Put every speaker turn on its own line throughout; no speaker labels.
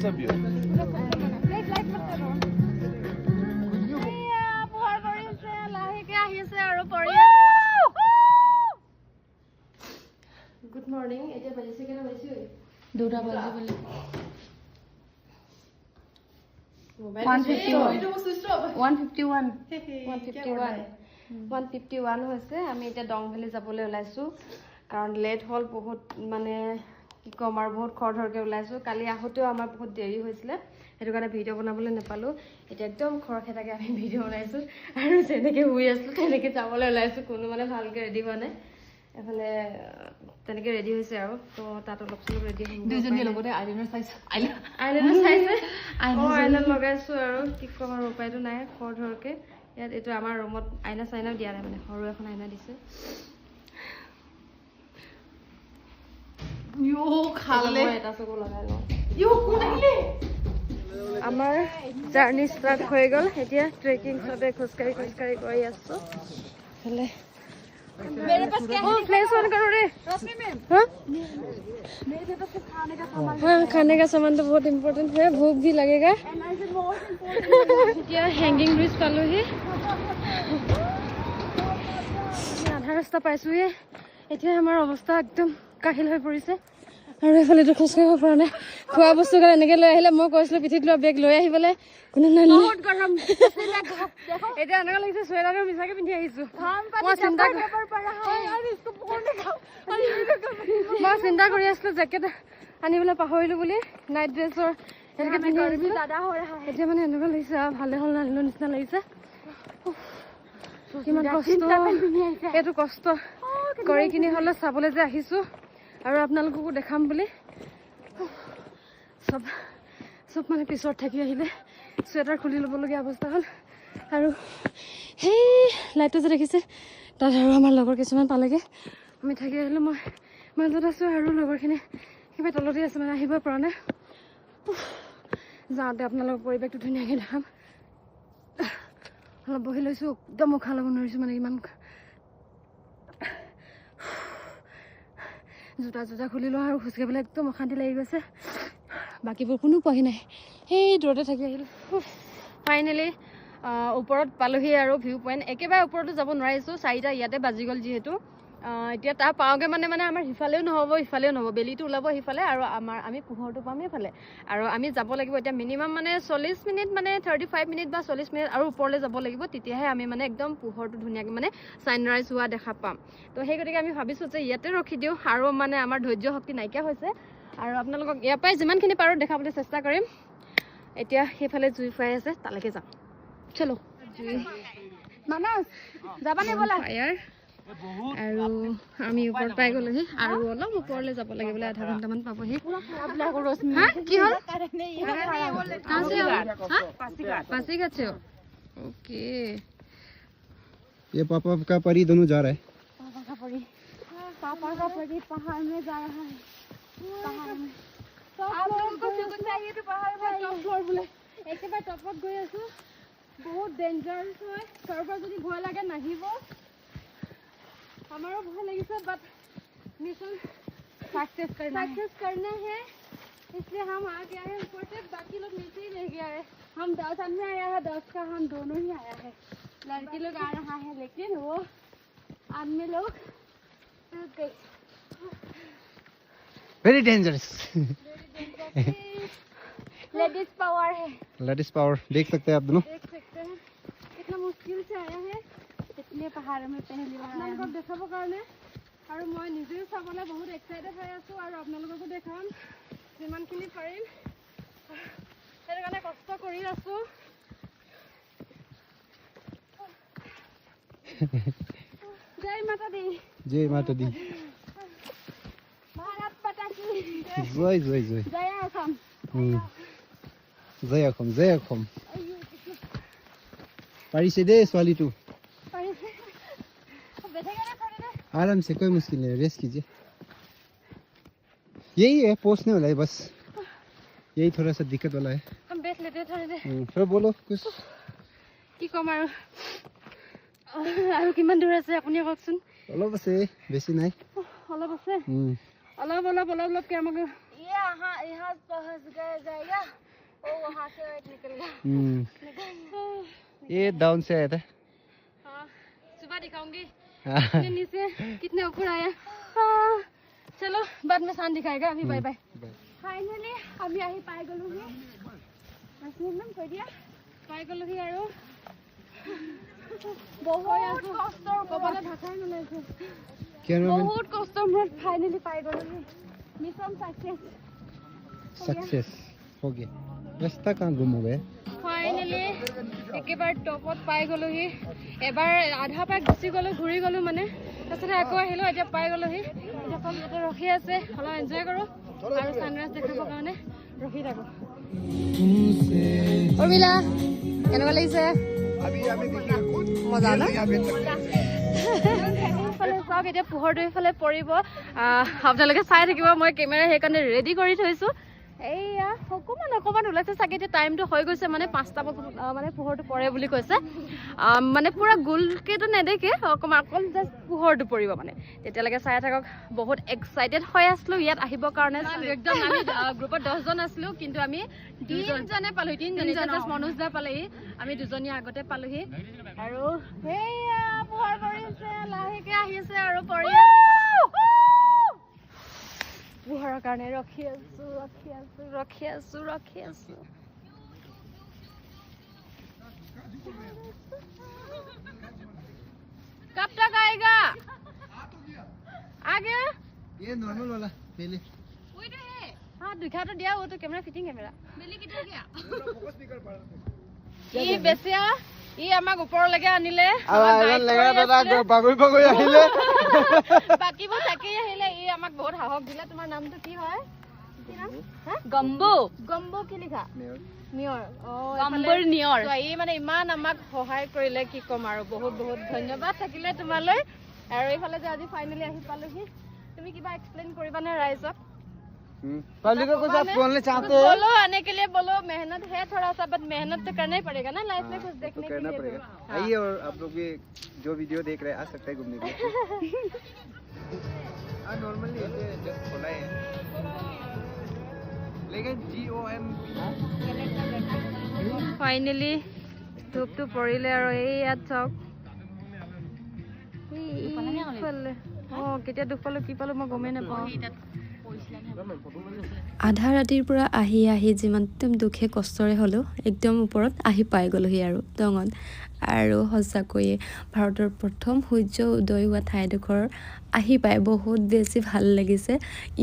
सा view
good morning एजे बजे केना बजे दुटा बजे बोले 151 হৈছে আমি এটা ডং ভেলি যাবলৈ ওলাইছো কাৰণ লেট হল বহুত মানে কি কম আৰু বহুত খৰধৰকে ওলাইছো কালি আহোতেও আমাৰ বহুত দেৰি হৈছিল হেতু কাৰণে ভিডিও বনাবলৈ নেপালো এটা একদম খৰখেটাকে আমি ভিডিও বনাইছো আৰু যেনেকে শুই আছো তেনেকে যাবলৈ ওলাইছো কোনো মানে ভালকে ৰেডি হোৱা নাই এফালে তেনেকে ৰেডি হৈছে আৰু তো তাত অলপ চলপ ৰেডি হৈ দুজনী লগতে আইলাইনাৰ চাইছো আইলাইনাৰ লগাইছো আৰু কি কম আৰু উপায়টো নাই খৰধৰকে ইয়াত এইটো আমাৰ ৰুমত আইনা চাইনাও দিয়া নাই মানে সৰু এখন আইনা দিছে ইও খালে এটা চকু লগাই লওঁ ইও কোন আহিলে আমাৰ জাৰ্নি ষ্টাৰ্ট হৈ গ'ল এতিয়া ট্ৰেকিং সবে খোজকাঢ়ি গৈ আছো হেলে मेरे पास क्या है फ्लैश ऑन करो रे रश्मि मैम हां मेरे पास खाने का सामान हां खाने का सामान तो बहुत इंपॉर्टेंट है भूख भी लगेगा क्या हैंगिंग ब्रिज पालो ही आधा रास्ता पाइছো হে এতিয়া আমাৰ অৱস্থা একদম কাহিল হৈ পৰিছে আৰু এফালে তো খোজকাঢ়িব পৰা নাই খোৱা বস্তু গাল এনেকে লৈ আহিলে মই কৈছিলো পিঠিত লোৱা বেগ লৈ আহিবলে কোনো নাই বহুত গৰম দেখো এটা এনেকা লাগিছে সোয়েটাৰও মিছাকে পিন্ধি আহিছো মই চিন্তা কৰি আছিলো জেকেট আনিবলৈ পাহৰিলো বুলি নাইট ড্ৰেছৰ এনেকে পিন্ধি আহিছো দাদা হৈ এতিয়া মানে এনেকা লাগিছে ভালে হল নানিলো নিচিনা লাগিছে কিমান কষ্ট এইটো কষ্ট কৰি কিনি হলে চাবলৈ যে আহিছো আৰু আপোনালোককো দেখাম বুলি সব মানে পিছত থাকি আহিলে সোয়েটাৰ খুলি ল'বলগীয়া অৱস্থা হ'ল আৰু সেই লাইটটো যে দেখিছে তাত আৰু আমাৰ লগৰ কিছুমান পালেগে আমি থাকি আহিলোঁ মই মাজত আছোঁ আৰু লগৰখিনি কিবা তলতে আছে মানে আহিব পৰা নাই যাওঁতে আপোনালোকৰ পৰিৱেশটো ধুনীয়াকৈ দেখাম অলপ বহি লৈছোঁ একদম উশাহ ল'ব নোৱাৰিছোঁ মানে ইমান জোতা খুলি লওঁ আৰু খোজকাঢ়িবলৈ একদম অশান্তি লাগি গৈছে বাকীবোৰ কোনো পোৱাহি নাই সেই দূৰতে থাকি আহিলোঁ ফাইনেলি ওপৰত পালোহি আৰু ভিউ পইণ্ট একেবাৰে ওপৰতো যাব নোৱাৰিছোঁ 4টা ইয়াতে বাজি গ'ল যিহেতু এতিয়া তাৰ পাওঁগে মানে আমাৰ সিফালেও নহ'ব বেলিটো ওলাব সিফালে আৰু আমি পোহৰটো পাম এইফালে আৰু আমি যাব লাগিব এতিয়া মিনিমাম মানে 40 মিনিট মানে 35 মিনিট বা 40 মিনিট আৰু ওপৰলৈ যাব লাগিব তেতিয়াহে আমি মানে একদম পোহৰটো ধুনীয়াকৈ মানে ছানৰাইজ হোৱা দেখা পাম তো সেই গতিকে আমি ভাবিছোঁ যে ইয়াতে ৰখি দিওঁ আৰু মানে আমাৰ ধৈৰ্য শক্তি নাইকিয়া হৈছে আৰু আপোনালোকক ইয়াৰ পৰাই যিমানখিনি পাৰোঁ দেখাবলৈ চেষ্টা কৰিম এতিয়া সেইফালে জুই ফুৱাই আছে তালৈকে যাম চলো জুই মানস যাবানে বলা ফায়াৰ আৰু আমি ওপৰত পাই গ'লোহি আৰু অলপ ওপৰলৈ যাব লাগে বোলে আধা ঘণ্টামান পাবহি কি হ'ল पासीघाट से हो ओके
ये पापा का परी दोनों जा रहा है
पापा का परी पहाड़ में जा रहा है पहाड़ में आप लोगों को सुकून चाहिए तो पहाड़ में टॉप फ्लोर बोले एक बार टॉपत गई आছো बहुत डेंजरस है सर्वर যদি ভয় লাগে নাহিব हमारा भय लगी बट मिशन सक्सेस करना है इसलिए हम आ गया है ऊपर से बाकी लोग नीचे ही रह गया है हम 10 आदमी आया है 10 का हम दोनों ही आया है लड़की लोग आ रहा है लेकिन वो आदमी लोग
वेरी डेंजरस
लेडीज पावर है
लेडीज पावर देख सकते हैं आप दोनों
देख सकते हैं कितना मुश्किल से आया है इतने पहाड़ में पहली बार आया हूं देखाबो কাৰণে আৰু মই নিজে চাবলৈ বহুত এক্সাইটেড হৈ আছো আৰু আপোনালোককো দেখাম যিমানখিনি পাৰিম সেই কাৰণে কষ্ট কৰি আছো জয় মাতা দি ভাৰত মাতা কি
জয় জয় অসম পাৰিছে দে ছোৱালীটো आराम से कोई मुश्किल नहीं रेस्ट कीजिए यही है पहुंचने वाला है बस यही थोड़ा सा दिक्कत वाला है
हम बैठ लेते थोड़ी देर
थोड़ा बोलो कुछ
কি কম আৰু কিমান দূৰ আছে আপুনি কওকচোন
অলপ আছে বেছি নাই
অলপ আছে অলপ কে আমাক ये यहाँ पहुंच गए जाएगा वो वहां से एक निकल गया
ये डाउन से आया था
हाँ सुबह दिखाऊंगी कितने नीचे कितने ऊपर आया चलो बाद में शान दिखाएगा अभी बाय बाय फाइनली আমি আহি পাই গলোহি একদম কৈ দিয়া পাই গলোহি আৰু বহুত কষ্টৰ কবলে ভাষাই নোলাইছে বহুত কষ্টৰ মূৰত ফাইনলি পাই গলোহি मिशन
सक्सेस हो गया रास्ता कहाँ गुम हो गया
फाइनली एकेबार टॉपत पाई गलोहि एबार आधा पाक गुसि गलो घुरी गलो माने তাৰপিছত আকৌ আহিলো এতিয়া পাই গলোহি এতিয়া ফোন ইয়াতে ৰখি আছে অলপ এনজয় কৰো আৰু সানৰাইজ দেখাবৰ কাৰণে ৰখি থাকো উৰ্মিলা কেনেকুৱা লাগিছে মজা ন ফালে চাওক এতিয়া পোহৰটো এইফালে পৰিব আপোনালোকে চাই থাকিব মই কেমেৰা সেইকাৰণে ৰেডি কৰি থৈছো এইয়া অকণমান ওলাইছে চাগে এতিয়া টাইমটো হৈ গৈছে মানে 5টা বজাত মানে পোহৰটো পৰে বুলি কৈছে মানে পুৰা গোলকেতো নেদেখে অকল জাষ্ট পোহৰটো পৰিব মানে তেতিয়ালৈকে চাই থাকক বহুত এক্সাইটেড হৈ আছিলো ইয়াত আহিবৰ কাৰণে একদম আমি গ্ৰুপত 10 জন আছিলো কিন্তু আমি 3 জনে পালো 3 জনে জাষ্ট মনোজ দা পালেহি আমি দুজনী আগতে পালোহি আৰু হেয়া পোহৰ পৰিছে লাহেকে আহিছে আৰু পৰি আছে পোহৰৰ কাৰণে ৰখি আছো कब तक आएगा आगे
ये नॉर्मल वाला पहले
वही तो है हाँ दिखा तो दिया वो तो कैमरा फिटिंग है मेरा पहले कितना गया फोकस नहीं कर पा रहा ये बेसिया ये আমাক ওপৰলৈকে আনিলে বাগৰি আহিলে বাকিবোৰ থাকি আহিলে ই আমাক বহুত সাহস দিলে তোমাৰ নামটো কি হয় গম্বো কি লিখা নিয়ৰ গম্বৰ নিয়ৰ তো এই মানে ইমান আমাক সহায় কৰিলে কি কম আৰু বহুত ধন্যবাদ থাকিলে তোমালৈ আৰু এইফালে যে আজি ফাইনালি আহি পালোহি তুমি কিবা এক্সপ্লেইন কৰিবা নে ৰাইজক
पब्लिक को कुछ आप बोलना चाहते हैं
बोलो आने के लिए बोलो मेहनत है थोड़ा सा बट मेहनत तो करना ही पड़ेगा ना लाइफ में कुछ देखने के लिए
आइए और आप लोग भी जो वीडियो देख रहे हैं आ सकते हैं घूमने के लिए नॉर्मली जस्ट खोला है लेकिन GOM
फाइनली धूप तो पड़िले और এই ইয়াত চাওক কেতিয়া দুখ পালো কি পালো মই গমেই নাপাওঁ
আধা ৰাতিৰ পৰা আহি যিমান দুখে কষ্টৰে হ'লেও একদম ওপৰত আহি পাই গলোহি আৰু দঙত আৰু সঁচাকৈয়ে ভাৰতৰ প্ৰথম সূৰ্য উদয় হোৱা ঠাইডোখৰ আহি পাই বহুত বেছি ভাল লাগিছে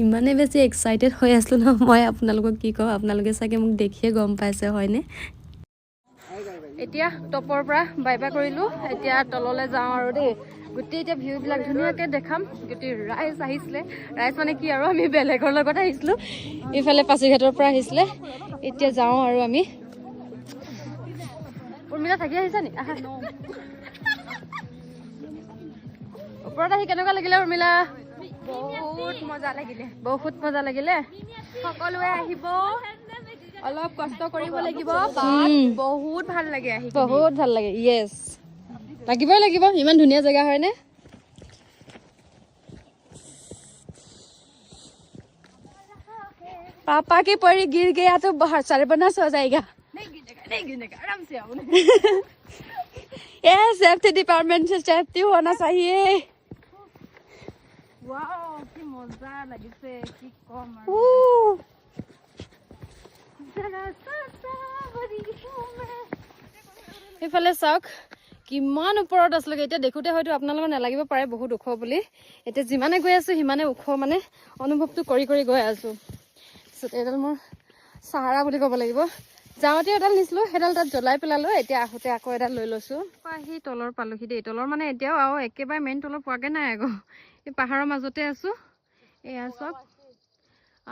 ইমানে বেছি এক্সাইটেড হৈ আছিলোঁ ন মই আপোনালোকক কি কওঁ আপোনালোকে চাগে মোক দেখিয়ে গম পাইছে হয়নে
এতিয়া টপৰ পৰা বাই বাই কৰিলোঁ এতিয়া তললৈ যাওঁ আৰু দেই গোটেই এতিয়া ভিউবিলাক ধুনীয়াকৈ দেখাম গোটেই ৰাইজ আহিছিলে ৰাইজ মানে কি আৰু আমি বেলেগৰ লগত আহিছিলোঁ এইফালে পাছিঘাটৰ পৰা আহিছিলে এতিয়া যাওঁ আৰু আমি উৰ্মিলা থাকি আহিছা নি আহা ওপৰত আহি কেনেকুৱা লাগিলে উৰ্মিলা বহুত মজা লাগিলে সকলোৱে আহিব অলপ কষ্ট কৰিব লাগিব বহুত ভাল লাগে য়েছ লাগিব ইমান ধুনীয়া জেগা হয়নে पापा के पर गिर गया तो बहुत सर्वनाश हो जाएगा नहीं गिरेगा आराम से आओ ये सेफ्टी डिपार्टमेंट से सेफ्टी होना चाहिए वाओ की मजा লাগিছে কি কম এইফালে চাওক কিমান ওপৰত আছলগে এতিয়া দেখোতে হয়তো আপোনালোকৰ নালাগিব পাৰে বহুত ওখ বুলি এতিয়া যিমানে গৈ আছো সিমানে ওখ মানে অনুভৱটো কৰি গৈ আছো এডাল মোৰ সাহাৰা বুলি ক'ব লাগিব যাওঁতে এডাল নিছিলো সেডাল তাত জ্বলাই পেলালো এতিয়া আহোতে আকৌ এডাল লৈ লৈছো আহি তলৰ পালোহি দেই তলৰ মানে এতিয়াও আৰু একেবাৰে মেইন তলৰ পোৱাগে নাই আকৌ এই পাহাৰৰ মাজতে আছো এয়া চাওক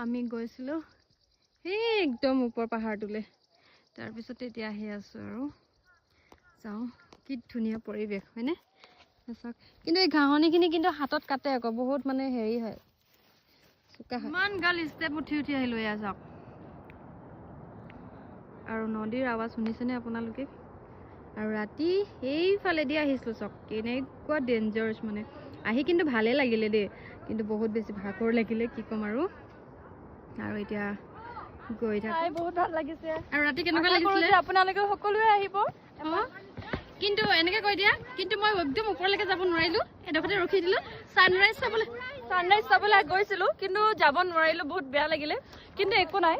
আমি গৈছিলো এই একদম ওপৰ পাহাৰটোলে তাৰপিছত এতিয়া আহি আছো আৰু যাওঁ কি ধুনীয়া পৰিৱেশ হয়নে চাওক কিন্তু এই ঘাঁহনিখিনি কিন্তু হাতত কাটে আকৌ বহুত মানে হেৰি হয় ইমান গাল ষ্টেপ উঠি আহিলো এয়া চাওক আৰু নদীৰ আৱাজ শুনিছেনে আপোনালোকে আৰু ৰাতি এইফালেদি আহিছিলোঁ চাওক কেনেকুৱা ডেঞ্জাৰাছ মানে আহি কিন্তু ভালেই লাগিলে দেই কিন্তু বহুত বেছি ভাগৰ লাগিলে কি ক'ম আৰু আৰু এতিয়া গৈ থাকোঁ।
বহুত ভাল লাগিছে
আৰু ৰাতি কেনেকুৱা লাগিছিলে?
আপোনালোকে সকলোৱে আহিব।
কিন্তু এনেকৈ কৈ দিয়া, কিন্তু মই একদম ওপৰলৈকে যাব নোৱাৰিলোঁ, এডোখৰতে ৰখি দিলোঁ ছানৰাইজ চাবলৈ
গৈছিলোঁ, কিন্তু যাব নোৱাৰিলোঁ, বহুত বেয়া লাগিলে, কিন্তু একো নাই,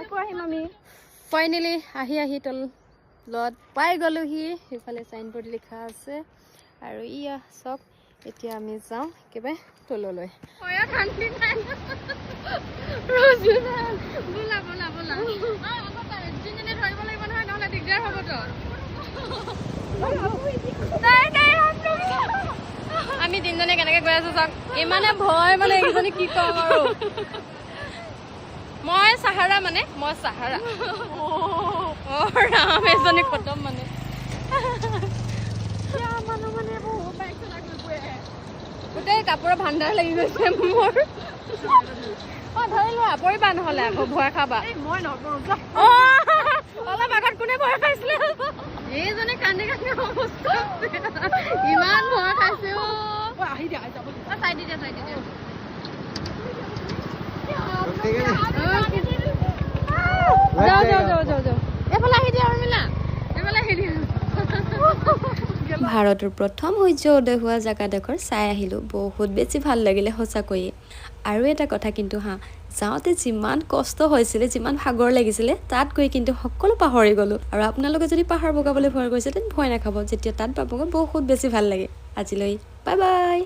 আকৌ আহিম আমি।
ফাইনেলি আহি তলত পাই গ'লোহি। সেইফালে চাইনবোৰ্ড লিখা আছে আৰু ইয়া চব। এতিয়া আমি যাওঁ একেবাৰে তললৈ। দিগদাৰ হ'বতো। আমি তিনিজনে কেনেকে গৈ আছো চাওক, ইমানে ভয় মানে এইকেইজনী কি কম আৰু। মই চাহাৰা ৰাম এজনী খতম মানে। গোটেই কাপোৰৰ ভাণ্ডাৰ লাগি গৈছে মোৰ। ধৰি লোৱা পৰিবা, নহ'লে আকৌ ভয় খাবা। অলপ আগত কোনে ভয় খাইছিলে? এইজনে কান্দি অৱস্থা ইমান ভয় খাইছে। চাই দি দিয়া এইফালে আহি দিয়া উৰ্মিলা, এইফালে আহি দিয়া।
ভাৰতৰ প্ৰথম সূৰ্য উদয় হোৱা জেগাডোখৰ চাই আহিলোঁ, বহুত বেছি ভাল লাগিলে সঁচাকৈয়ে। আৰু এটা কথা কিন্তু যাওঁতে যিমান কষ্ট হৈছিলে, যিমান ভাগৰ লাগিছিলে, তাত গৈ কিন্তু সকলো পাহৰি গ'লোঁ। আৰু আপোনালোকে যদি পাহাৰ বগাবলৈ ভয় কৰিছে তেন্তে ভয় নাখাব, যেতিয়া তাত পাবগৈ বহুত বেছি ভাল লাগে। আজিলৈ বাই বাই।